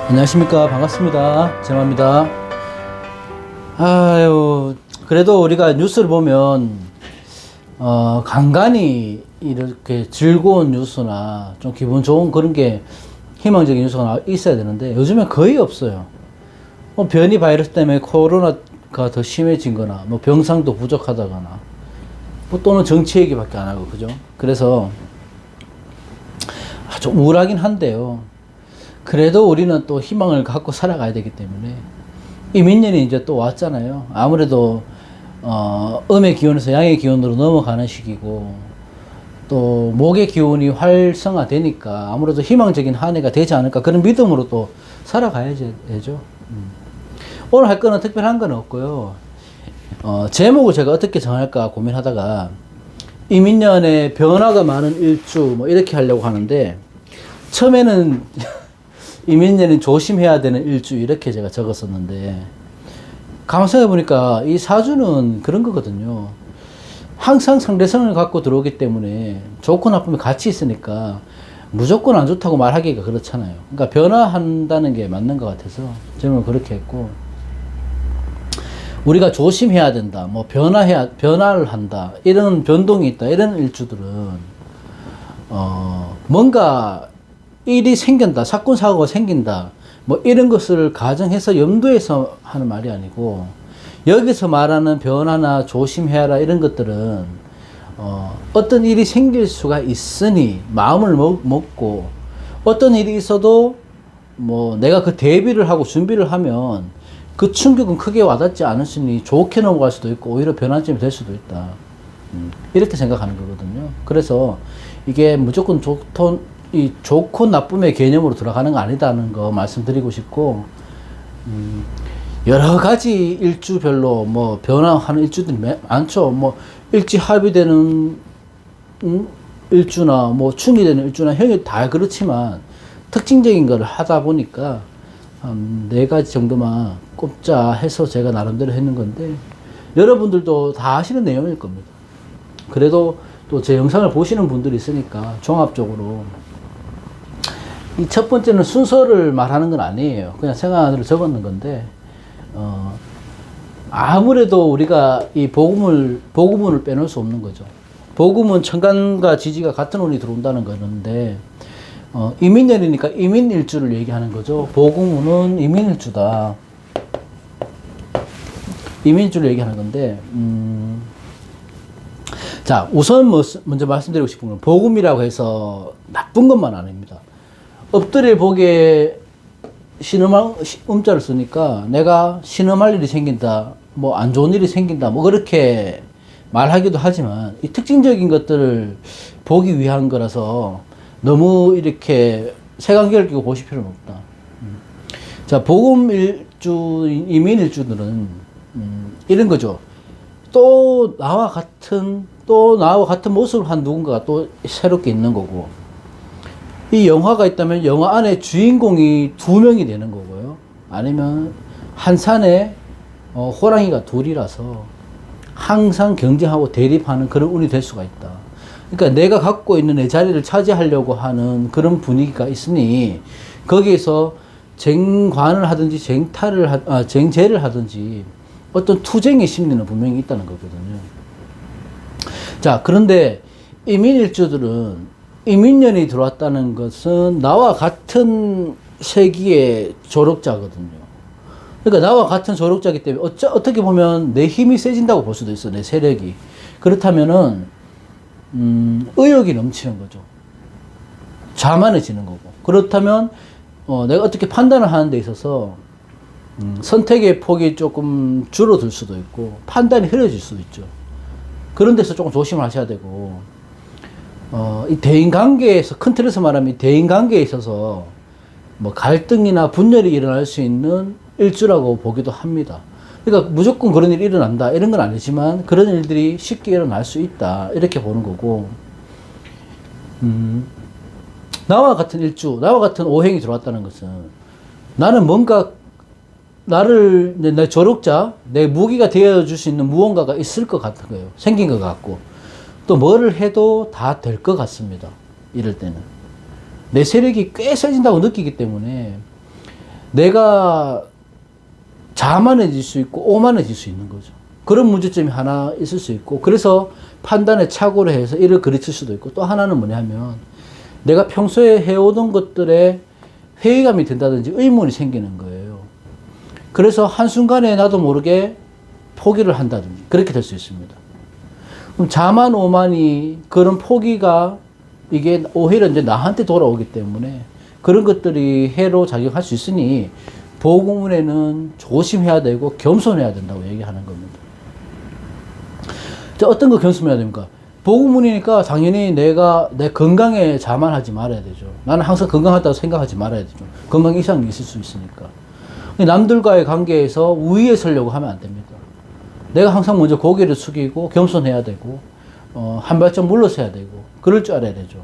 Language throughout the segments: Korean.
안녕하십니까. 반갑습니다. 제마입니다. 아유, 그래도 우리가 뉴스를 보면, 간간히 이렇게 즐거운 뉴스나 좀 기분 좋은 그런 게 희망적인 뉴스가 있어야 되는데 요즘에 거의 없어요. 뭐 변이 바이러스 때문에 코로나가 더 심해진 거나, 뭐 병상도 부족하다거나, 뭐 또는 정치 얘기밖에 안 하고, 그죠? 그래서 좀 우울하긴 한데요. 그래도 우리는 또 희망을 갖고 살아가야 되기 때문에 이민년이 이제 또 왔잖아요. 아무래도 음의 기운에서 양의 기운으로 넘어가는 시기고 또 목의 기운이 활성화되니까 아무래도 희망적인 한 해가 되지 않을까 그런 믿음으로 또 살아가야죠. 오늘 할 거는 특별한 건 없고요. 제목을 제가 어떻게 정할까 고민하다가 이민년에 변화가 많은 일주 뭐 이렇게 하려고 하는데 처음에는 이민년이 조심해야 되는 일주 이렇게 제가 적었었는데 가만 생각해 보니까 이 사주는 그런 거거든요. 항상 상대성을 갖고 들어오기 때문에 좋고 나쁨이 같이 있으니까 무조건 안 좋다고 말하기가 그렇잖아요. 그러니까 변화한다는 게 맞는 것 같아서 저는 그렇게 했고, 우리가 조심해야 된다, 뭐 변화를 한다, 이런 변동이 있다, 이런 일주들은 뭔가 일이 생긴다, 사건 사고가 생긴다, 뭐 이런 것을 가정해서 염두에서 하는 말이 아니고, 여기서 말하는 변화나 조심해라 이런 것들은 어떤 일이 생길 수가 있으니 마음을 먹고, 어떤 일이 있어도 뭐 내가 그 대비를 하고 준비를 하면 그 충격은 크게 와닿지 않으시니 좋게 넘어갈 수도 있고 오히려 변환점이 될 수도 있다, 이렇게 생각하는 거거든요. 그래서 이게 무조건 이 좋고 나쁨의 개념으로 들어가는 거 아니다는 거 말씀드리고 싶고, 여러 가지 일주별로 뭐 변화하는 일주들이 많죠. 뭐 일지 합의되는 일주나 뭐 충이 되는 일주나 형이 다 그렇지만 특징적인 걸 하다 보니까 한 4가지 정도만 꼽자 해서 제가 나름대로 했는 건데 여러분들도 다 아시는 내용일 겁니다. 그래도 또 제 영상을 보시는 분들이 있으니까 종합적으로 이 첫 번째는 순서를 말하는 건 아니에요. 그냥 생각으로 적었는 건데, 아무래도 우리가 이 복음운을 빼놓을 수 없는 거죠. 복음은 천간과 지지가 같은 운이 들어온다는 거는데, 이민년이니까 이민일주를 얘기하는 거죠. 복음운은 이민일주다. 이민일주를 얘기하는 건데, 자, 우선 먼저 말씀드리고 싶은 건 복음이라고 해서 나쁜 것만 아닙니다. 엎드릴 복에 음자를 쓰니까 내가 신음할 일이 생긴다, 뭐 안 좋은 일이 생긴다, 뭐 그렇게 말하기도 하지만 이 특징적인 것들을 보기 위한 거라서 너무 이렇게 색안경을 끼고 보실 필요는 없다. 자, 복음일주, 이민일주들은 이런 거죠. 또 나와 같은 모습을 한 누군가가 또 새롭게 있는 거고, 이 영화가 있다면 영화 안에 주인공이 2명이 되는 거고요. 아니면 한 산에 호랑이가 2이라서 항상 경쟁하고 대립하는 그런 운이 될 수가 있다. 그러니까 내가 갖고 있는 내 자리를 차지하려고 하는 그런 분위기가 있으니 거기에서 쟁관을 하든지 쟁제를 하든지 어떤 투쟁의 심리는 분명히 있다는 거거든요. 자, 그런데 이민일주들은 이민년이 들어왔다는 것은 나와 같은 세기의 조력자거든요. 그러니까 나와 같은 조력자이기 때문에 어떻게 보면 내 힘이 세진다고 볼 수도 있어, 내 세력이. 그렇다면은 의욕이 넘치는 거죠. 자만해지는 거고. 그렇다면 내가 어떻게 판단을 하는 데 있어서 선택의 폭이 조금 줄어들 수도 있고 판단이 흐려질 수도 있죠. 그런 데서 조금 조심을 하셔야 되고, 이 대인관계에서, 큰 틀에서 말하면 이 대인관계에 있어서 뭐 갈등이나 분열이 일어날 수 있는 일주라고 보기도 합니다. 그러니까 무조건 그런 일이 일어난다 이런 건 아니지만 그런 일들이 쉽게 일어날 수 있다 이렇게 보는 거고, 나와 같은 일주, 나와 같은 오행이 들어왔다는 것은 나는 뭔가 내 조력자, 내 무기가 되어줄 수 있는 무언가가 있을 것 같은 거예요. 생긴 것 같고, 또 뭐를 해도 다 될 것 같습니다. 이럴 때는 내 세력이 꽤 세진다고 느끼기 때문에 내가 자만해질 수 있고 오만해질 수 있는 거죠. 그런 문제점이 하나 있을 수 있고, 그래서 판단에 착오를 해서 이를 그르칠 수도 있고, 또 하나는 뭐냐 하면 내가 평소에 해오던 것들에 회의감이 든다든지 의문이 생기는 거예요. 그래서 한순간에 나도 모르게 포기를 한다든지 그렇게 될 수 있습니다. 그럼 자만 오만이 그런 포기가 이게 오히려 이제 나한테 돌아오기 때문에 그런 것들이 해로 작용할 수 있으니 보고문에는 조심해야 되고 겸손해야 된다고 얘기하는 겁니다. 자, 어떤 거 겸손해야 됩니까? 보고문이니까 당연히 내가 내 건강에 자만하지 말아야 되죠. 나는 항상 건강하다고 생각하지 말아야 되죠. 건강 이상이 있을 수 있으니까. 남들과의 관계에서 우위에 서려고 하면 안 됩니다. 내가 항상 먼저 고개를 숙이고 겸손해야 되고, 한 발짝 물러서야 되고, 그럴 줄 알아야 되죠.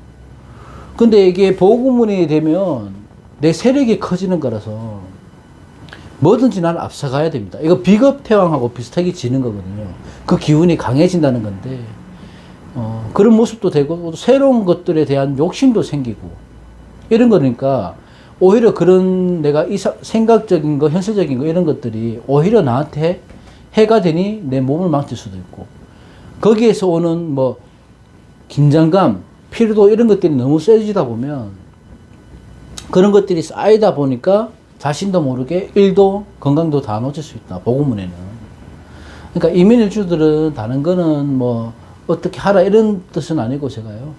근데 이게 보고문이 되면 내 세력이 커지는 거라서 뭐든지 나는 앞서가야 됩니다. 이거 비겁태왕하고 비슷하게 지는 거거든요. 그 기운이 강해진다는 건데, 그런 모습도 되고, 새로운 것들에 대한 욕심도 생기고, 이런 거니까, 오히려 그런 내가 생각적인 거, 현실적인 거, 이런 것들이 오히려 나한테 해가 되니 내 몸을 망칠 수도 있고, 거기에서 오는 뭐, 긴장감, 피로도 이런 것들이 너무 세지다 보면, 그런 것들이 쌓이다 보니까 자신도 모르게 일도 건강도 다 놓칠 수 있다, 보고문에는. 그러니까 이민일주들은 다른 거는 뭐, 어떻게 하라 이런 뜻은 아니고 제가요.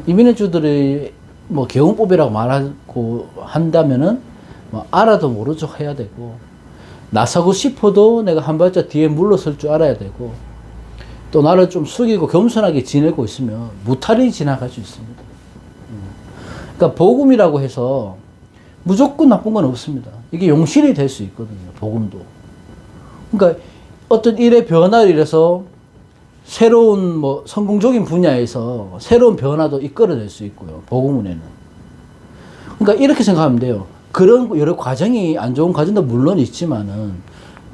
이민일주들이 뭐 개운법이라고 말하고 한다면은 뭐 알아도 모른 척 해야 되고, 나서고 싶어도 내가 한 발짝 뒤에 물러설 줄 알아야 되고, 또 나를 좀 숙이고 겸손하게 지내고 있으면 무탈이 지나갈 수 있습니다. 그러니까 복음이라고 해서 무조건 나쁜 건 없습니다. 이게 용신이 될 수 있거든요, 복음도. 그러니까 어떤 일의 변화를 이래서 새로운 뭐 성공적인 분야에서 새로운 변화도 이끌어낼 수 있고요, 복음운에는. 그러니까 이렇게 생각하면 돼요. 그런 여러 과정이 안 좋은 과정도 물론 있지만은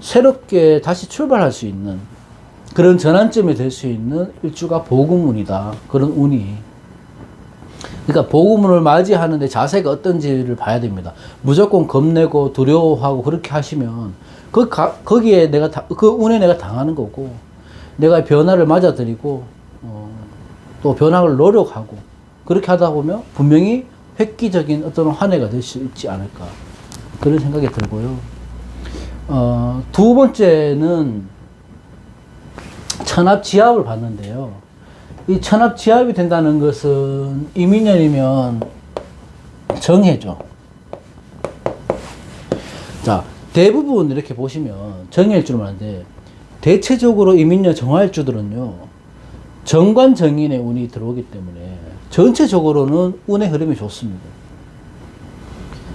새롭게 다시 출발할 수 있는 그런 전환점이 될 수 있는 일주가 복음운이다. 그런 운이. 그러니까 복음운을 맞이하는데 자세가 어떤지를 봐야 됩니다. 무조건 겁내고 두려워하고 그렇게 하시면 거기에 내가 그 운에 내가 당하는 거고, 내가 변화를 맞아들이고 또 변화를 노력하고 그렇게 하다 보면 분명히 획기적인 어떤 한 해가 될 수 있지 않을까, 그런 생각이 들고요. 두 번째는 천합지합을 봤는데요. 이 천합지합이 된다는 것은 이민년이면 정해죠. 자, 대부분 이렇게 보시면 정해일 줄 아는데, 대체적으로 이민년 정화일주들은요, 정관정인의 운이 들어오기 때문에 전체적으로는 운의 흐름이 좋습니다.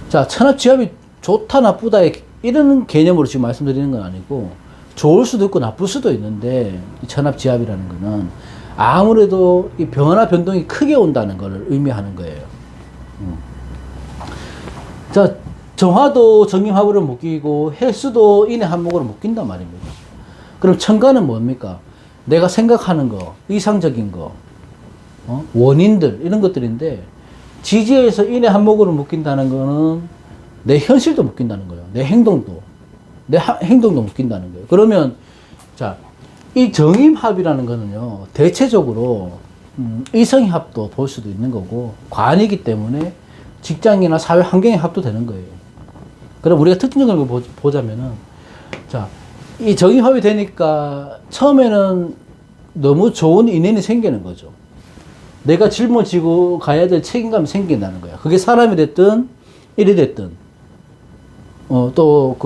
자, 천합지합이 좋다 나쁘다 이런 개념으로 지금 말씀드리는 건 아니고, 좋을 수도 있고 나쁠 수도 있는데, 이 천합지합이라는 거는 아무래도 이 변화 변동이 크게 온다는 것을 의미하는 거예요. 자, 정화도 정임합으로 묶이고 해수도 인의 한목으로 묶인단 말입니다. 그럼 천간은 뭡니까? 내가 생각하는 거, 이상적인 거, 원인들, 이런 것들인데, 지지에서 인의 한목으로 묶인다는 거는 내 현실도 묶인다는 거예요. 내 행동도 묶인다는 거예요. 그러면, 자, 이 정임합이라는 거는요, 대체적으로, 이성합도 볼 수도 있는 거고, 관이기 때문에 직장이나 사회 환경의 합도 되는 거예요. 그럼 우리가 특징적인 걸 보자면은, 자, 이 정임합이 되니까 처음에는 너무 좋은 인연이 생기는 거죠. 내가 짊어지고 가야 될 책임감이 생긴다는 거야. 그게 사람이 됐든 일이 됐든 또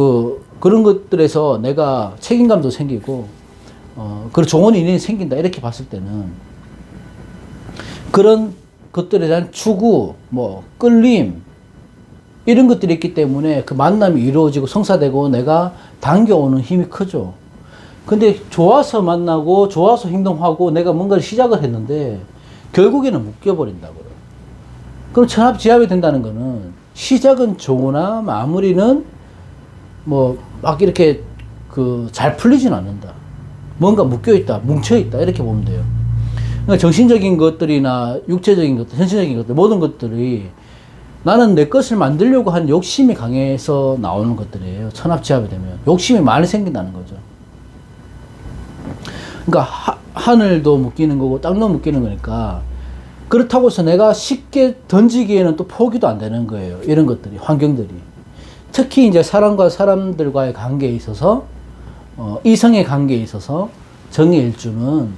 그런 것들에서 내가 책임감도 생기고 그런 좋은 인연이 생긴다, 이렇게 봤을 때는 그런 것들에 대한 추구, 뭐 끌림, 이런 것들이 있기 때문에 그 만남이 이루어지고 성사되고 내가 당겨오는 힘이 크죠. 근데 좋아서 만나고 좋아서 행동하고 내가 뭔가를 시작을 했는데 결국에는 묶여버린다고요. 그럼 천합지합이 된다는 거는 시작은 좋으나 마무리는 뭐 막 이렇게 잘 풀리진 않는다. 뭔가 묶여있다, 뭉쳐있다, 이렇게 보면 돼요. 그러니까 정신적인 것들이나 육체적인 것들, 현실적인 것들, 모든 것들이 나는 내 것을 만들려고 하는 욕심이 강해서 나오는 것들이에요. 천합지합이 되면. 욕심이 많이 생긴다는 거죠. 그러니까 하늘도 묶이는 거고 땅도 묶이는 거니까 그렇다고 해서 내가 쉽게 던지기에는 또 포기도 안 되는 거예요. 이런 것들이, 환경들이. 특히 이제 사람과 사람들과의 관계에 있어서, 이성의 관계에 있어서 정의일주는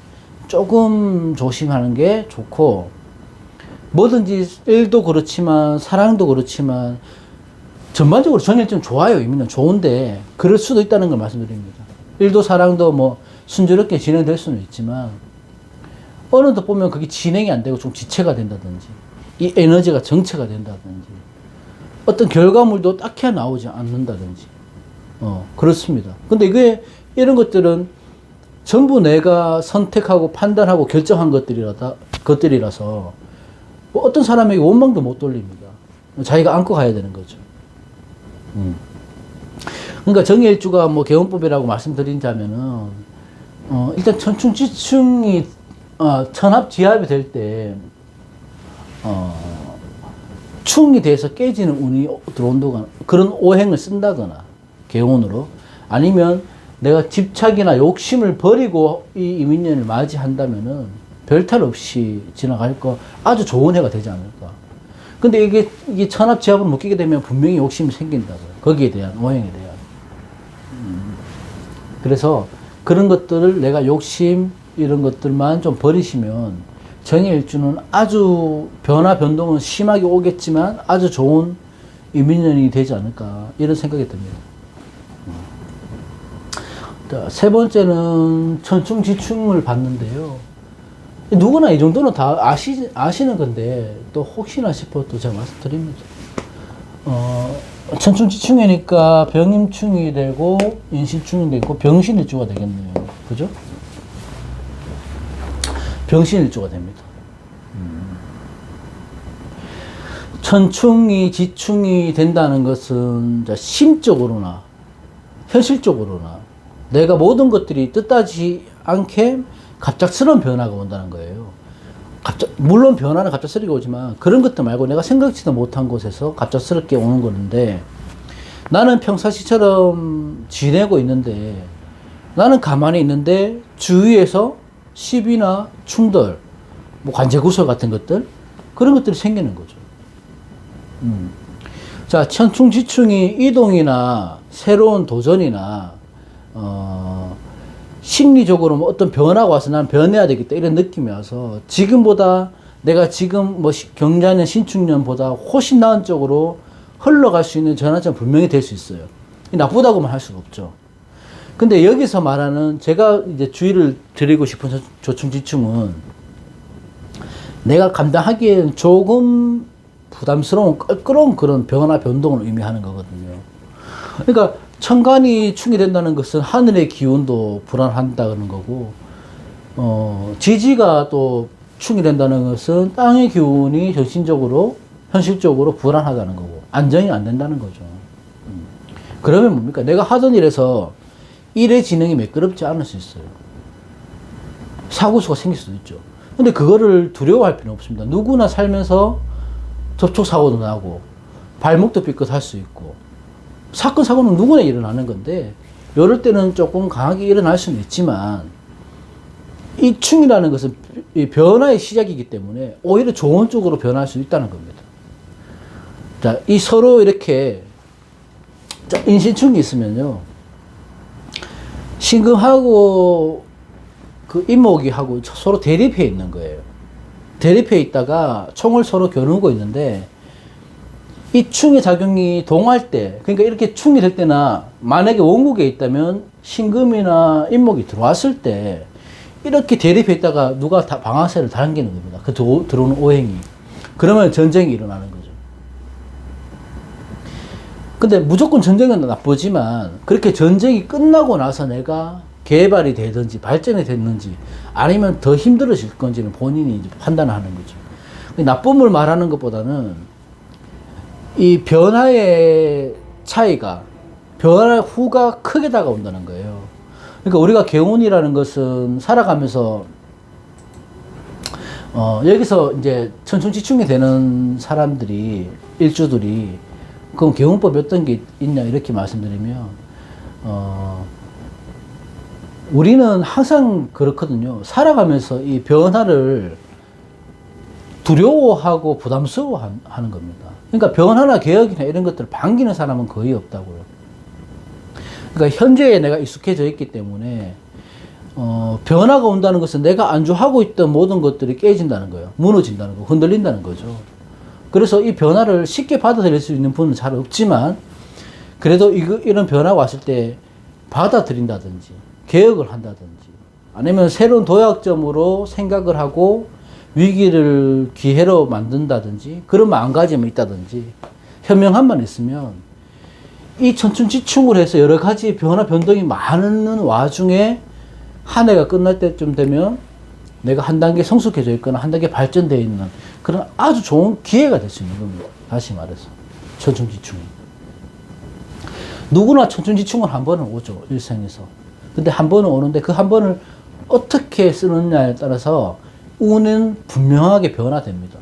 조금 조심하는 게 좋고, 뭐든지 일도 그렇지만, 사랑도 그렇지만, 전반적으로 정의일주는 좋아요. 의미는 좋은데, 그럴 수도 있다는 걸 말씀드립니다. 일도 사랑도 뭐, 순조롭게 진행될 수는 있지만, 어느덧 보면 그게 진행이 안 되고 좀 지체가 된다든지, 이 에너지가 정체가 된다든지, 어떤 결과물도 딱히 나오지 않는다든지, 그렇습니다. 근데 이런 것들은 전부 내가 선택하고 판단하고 결정한 것들이라서, 뭐 어떤 사람에게 원망도 못 돌립니다. 자기가 안고 가야 되는 거죠. 그러니까 정의일주가 뭐 개운법이라고 말씀드린다면은, 일단 천충지충이 천합지합이 될 때, 충이 돼서 깨지는 운이 들어온다거나, 그런 오행을 쓴다거나, 개운으로. 아니면 내가 집착이나 욕심을 버리고 이 이민년을 맞이한다면은 별탈 없이 지나갈 거 아주 좋은 해가 되지 않을까. 근데 이게 천합지합을 묶이게 되면 분명히 욕심이 생긴다고요. 거기에 대한, 오행에 대한. 그래서 그런 것들을 내가 욕심, 이런 것들만 좀 버리시면 정의일주는 아주 변동은 심하게 오겠지만 아주 좋은 이민년이 되지 않을까 이런 생각이 듭니다. 세 번째는 천충지충을 봤는데요. 누구나 이 정도는 다 아시는 건데 또 혹시나 싶어 또 제가 말씀드립니다. 천충지충이니까 병임충이 되고 인신충이 되고 병신일주가 되겠네요. 그죠? 병신일주가 됩니다. 천충이 지충이 된다는 것은 심적으로나 현실적으로나 내가 모든 것들이 뜻하지 않게 갑작스러운 변화가 온다는 거예요. 물론 변화는 갑작스럽게 오지만 그런 것도 말고 내가 생각지도 못한 곳에서 갑작스럽게 오는 건데, 나는 평상시처럼 지내고 있는데, 나는 가만히 있는데 주위에서 시비나 충돌, 뭐 관제구설 같은 것들, 그런 것들이 생기는 거죠. 자, 천충지충이 이동이나 새로운 도전이나 심리적으로 뭐 어떤 변화가 와서 난 변해야 되겠다 이런 느낌이 와서 지금보다 내가 지금 뭐 경자년 신축년보다 훨씬 나은 쪽으로 흘러갈 수 있는 전환점 분명히 될 수 있어요. 나쁘다고만 할 수가 없죠. 근데 여기서 말하는 제가 이제 주의를 드리고 싶은 조충지충은 내가 감당하기에는 조금 부담스러운 껄끄러운 그런 변화 변동을 의미하는 거거든요. 그러니까 천간이 충이 된다는 것은 하늘의 기운도 불안한다는 거고, 지지가 또 충이 된다는 것은 땅의 기운이 정신적으로 현실적으로 불안하다는 거고 안정이 안 된다는 거죠. 그러면 뭡니까? 내가 하던 일에서 일의 진행이 매끄럽지 않을 수 있어요. 사고수가 생길 수도 있죠. 근데 그거를 두려워할 필요는 없습니다. 누구나 살면서 접촉사고도 나고 발목도 삐끗할 수 있고 사건 사고는 누구나 일어나는 건데, 이럴 때는 조금 강하게 일어날 수는 있지만 이 충이라는 것은 이 변화의 시작이기 때문에 오히려 좋은 쪽으로 변할 수 있다는 겁니다. 자, 이 서로 이렇게 인신충이 있으면요, 신금하고 그 인목이 하고 서로 대립해 있는 거예요. 대립해 있다가 총을 서로 겨누고 있는데, 이 충의 작용이 동할 때, 그러니까 이렇게 충이 될 때나 만약에 원국에 있다면 신금이나 인목이 들어왔을 때 이렇게 대립해 있다가 누가 다 방아쇠를 당기는 겁니다. 그 들어오는 오행이. 그러면 전쟁이 일어나는 거죠. 근데 무조건 전쟁은 나쁘지만 그렇게 전쟁이 끝나고 나서 내가 개발이 되든지 발전이 됐는지 아니면 더 힘들어질 건지는 본인이 이제 판단하는 거죠. 나쁨을 말하는 것보다는 이 변화의 차이가, 변화 후가 크게 다가온다는 거예요. 그러니까 우리가 개운이라는 것은 살아가면서 여기서 이제 천충지충이 되는 사람들이, 일주들이, 그럼 개운법이 어떤 게 있냐, 이렇게 말씀드리면, 우리는 항상 그렇거든요. 살아가면서 이 변화를 두려워하고 부담스러워 하는 겁니다. 그러니까 변화나 개혁이나 이런 것들을 반기는 사람은 거의 없다고요. 그러니까 현재에 내가 익숙해져 있기 때문에, 변화가 온다는 것은 내가 안주하고 있던 모든 것들이 깨진다는 거예요. 무너진다는 거, 흔들린다는 거죠. 그래서 이 변화를 쉽게 받아들일 수 있는 분은 잘 없지만, 그래도 이런 변화가 왔을 때 받아들인다든지, 개혁을 한다든지, 아니면 새로운 도약점으로 생각을 하고 위기를 기회로 만든다든지, 그런 마음가짐이 있다든지, 현명함만 있으면, 이 천춘지충을 해서 여러 가지 변화, 변동이 많은 와중에 한 해가 끝날 때쯤 되면 내가 한 단계 성숙해져 있거나 한 단계 발전되어 있는 그런 아주 좋은 기회가 될 수 있는 겁니다. 다시 말해서. 천춘지충. 누구나 천춘지충은 한 번은 오죠. 일생에서. 근데 한 번은 오는데 그 한 번을 어떻게 쓰느냐에 따라서 운은 분명하게 변화됩니다.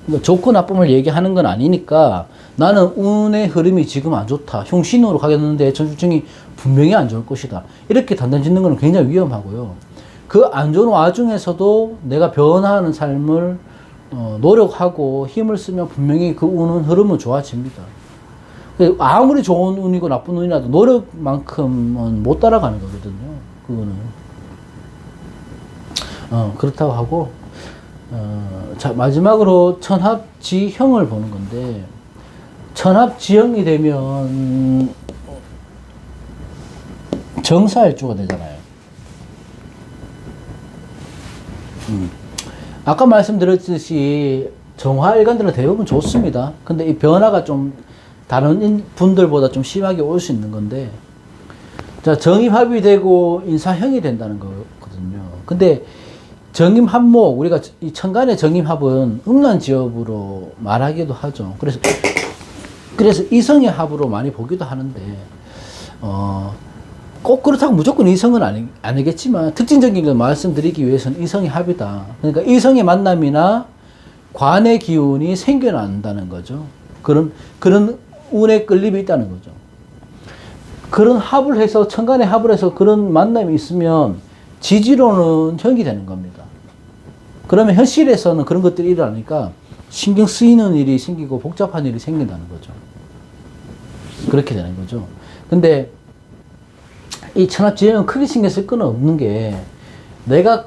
그러니까 좋고 나쁨을 얘기하는 건 아니니까 나는 운의 흐름이 지금 안 좋다. 흉신으로 가겠는데 천춘지충이 분명히 안 좋을 것이다. 이렇게 단단 짓는 건 굉장히 위험하고요. 그 안 좋은 와중에서도 내가 변화하는 삶을 노력하고 힘을 쓰면 분명히 그 운은 흐름은 좋아집니다. 아무리 좋은 운이고 나쁜 운이라도 노력만큼은 못 따라가는 거거든요. 그거는. 그렇다고 하고, 자, 마지막으로 천합지형을 보는 건데, 천합지형이 되면 정사일주가 되잖아요. 아까 말씀드렸듯이 정화일간들은 대부분 좋습니다. 근데 이 변화가 좀 다른 분들보다 좀 심하게 올 수 있는 건데, 자, 정임합이 되고 인사형이 된다는 거거든요. 근데 정임합목, 우리가 이 천간의 정임합은 음란지업으로 말하기도 하죠. 그래서 이성의 합으로 많이 보기도 하는데, 꼭 그렇다고 무조건 이성은 아니겠지만, 특징적인 걸 말씀드리기 위해서는 이성의 합이다. 그러니까 이성의 만남이나 관의 기운이 생겨난다는 거죠. 그런 운의 끌림이 있다는 거죠. 그런 합을 해서, 천간의 합을 해서 그런 만남이 있으면 지지로는 형이 되는 겁니다. 그러면 현실에서는 그런 것들이 일어나니까 신경 쓰이는 일이 생기고 복잡한 일이 생긴다는 거죠. 그렇게 되는 거죠. 근데 이 천합지형은 크게 신경 쓸 건 없는 게, 내가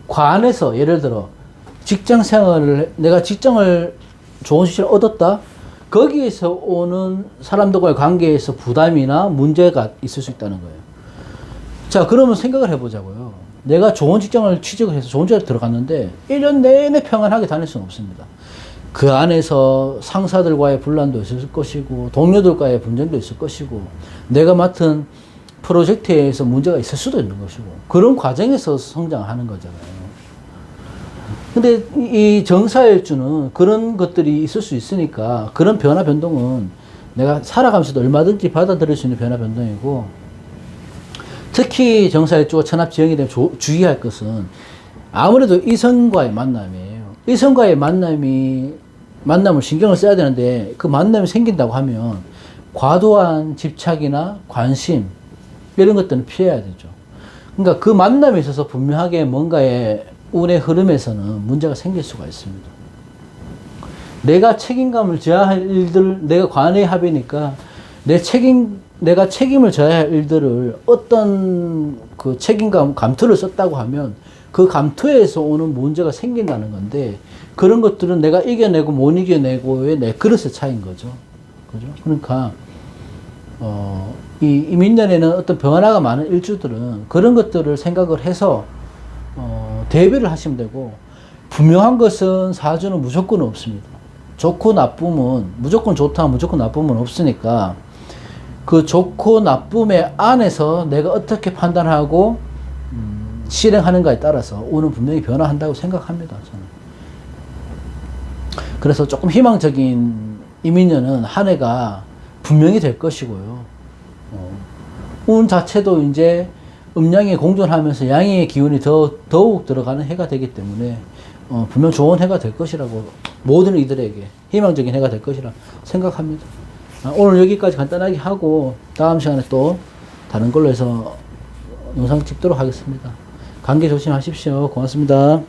관에서 예를 들어 직장 생활을, 내가 직장을 좋은 실을 얻었다? 거기에서 오는 사람들과의 관계에서 부담이나 문제가 있을 수 있다는 거예요. 자, 그러면 생각을 해보자고요. 내가 좋은 직장을 취직을 해서 좋은 자리에 들어갔는데 1년 내내 평안하게 다닐 수는 없습니다. 그 안에서 상사들과의 분란도 있을 것이고, 동료들과의 분쟁도 있을 것이고, 내가 맡은 프로젝트에서 문제가 있을 수도 있는 것이고, 그런 과정에서 성장하는 거잖아요. 근데 이 정사일주는 그런 것들이 있을 수 있으니까, 그런 변화 변동은 내가 살아가면서도 얼마든지 받아들일 수 있는 변화 변동이고, 특히 정사일주가 천합지형이 되면 주의할 것은 아무래도 이성과의 만남이에요. 이성과의 만남을 신경을 써야 되는데, 그 만남이 생긴다고 하면 과도한 집착이나 관심, 이런 것들은 피해야 되죠. 그러니까 그 만남에 있어서 분명하게 뭔가의 운의 흐름에서는 문제가 생길 수가 있습니다. 내가 책임감을 져야 할 일들, 내가 관의 합이니까 내가 책임을 져야 할 일들을 어떤 그 책임감, 감투를 썼다고 하면 그 감투에서 오는 문제가 생긴다는 건데, 그런 것들은 내가 이겨내고 못 이겨내고의 내 그릇의 차이인 거죠. 그죠? 그러니까, 이 민년에는 어떤 변화가 많은 일주들은 그런 것들을 생각을 해서, 대비를 하시면 되고, 분명한 것은 사주는 무조건 없습니다. 좋고 나쁨은, 무조건 좋다, 무조건 나쁨은 없으니까, 그 좋고 나쁨의 안에서 내가 어떻게 판단하고, 실행하는가에 따라서 운은 분명히 변화한다고 생각합니다, 저는. 그래서 조금 희망적인 이민년은 한 해가 분명히 될 것이고요. 운 자체도 이제 음양에 공존하면서 양의 기운이 더욱 들어가는 해가 되기 때문에 분명 좋은 해가 될 것이라고 모든 이들에게 희망적인 해가 될 것이라 생각합니다. 오늘 여기까지 간단하게 하고 다음 시간에 또 다른 걸로 해서 영상 찍도록 하겠습니다. 감기 조심하십시오. 고맙습니다.